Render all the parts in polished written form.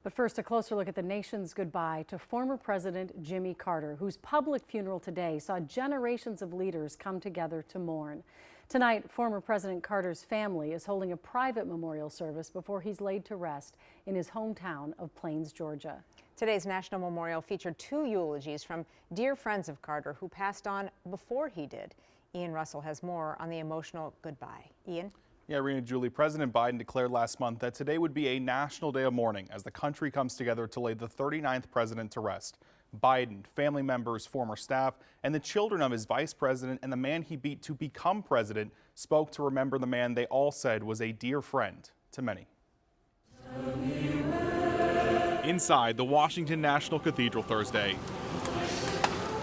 But first, a closer look at the nation's goodbye to former President Jimmy Carter, whose public funeral today saw generations of leaders come together to mourn. Tonight, former President Carter's family is holding a private memorial service before he's laid to rest in his hometown of Plains, Georgia. Today's National Memorial featured two eulogies from dear friends of Carter who passed on before he did. Ian Russell has more on the emotional goodbye. Ian? Yeah, Rena, Julie, President Biden declared last month that today would be a national day of mourning as the country comes together to lay the 39th president to rest. Biden, family members, former staff, and the children of his vice president and the man he beat to become president spoke to remember the man they all said was a dear friend to many. Inside the Washington National Cathedral Thursday,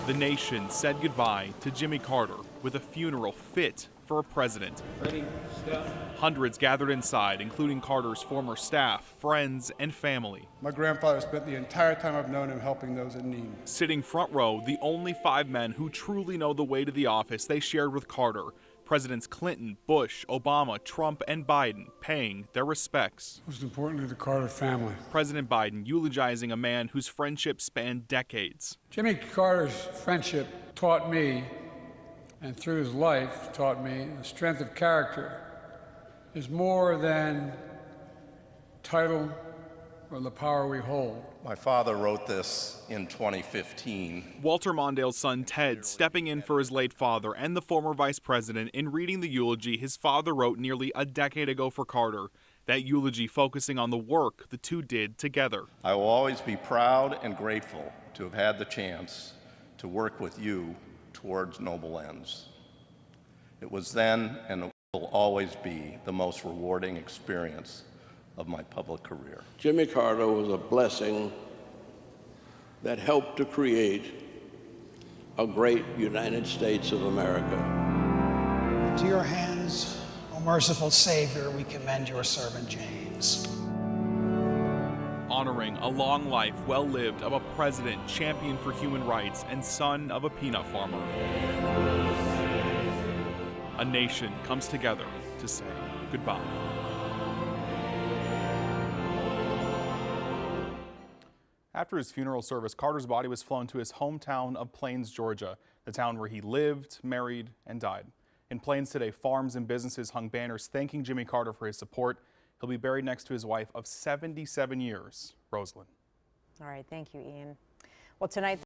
the nation said goodbye to Jimmy Carter with a funeral fit for a president. Hundreds gathered inside, including Carter's former staff, friends, and family. My grandfather spent the entire time I've known him helping those in need. Sitting front row, the only five men who truly know the way to the office they shared with Carter. Presidents Clinton, Bush, Obama, Trump, and Biden paying their respects. Most importantly, the Carter family. President Biden eulogizing a man whose friendship spanned decades. Jimmy Carter's friendship taught me, and through his life taught me, the strength of character is more than title or the power we hold. My father wrote this in 2015. Walter Mondale's son Ted stepping in for his late father and the former vice president in reading the eulogy his father wrote nearly a decade ago for Carter. That eulogy focusing on the work the two did together. I will always be proud and grateful to have had the chance to work with you towards noble ends. It was then and will always be the most rewarding experience of my public career. Jimmy Carter was a blessing that helped to create a great United States of America. To your hands, O merciful Savior, we commend your servant James. Honoring a long life well lived of a president, champion for human rights, and son of a peanut farmer. A nation comes together to say goodbye. After his funeral service, Carter's body was flown to his hometown of Plains, Georgia, the town where he lived, married, and died. In Plains today, farms and businesses hung banners thanking Jimmy Carter for his support. He'll be buried next to his wife of 77 years, Rosalind. All right, thank you, Ian. Well, tonight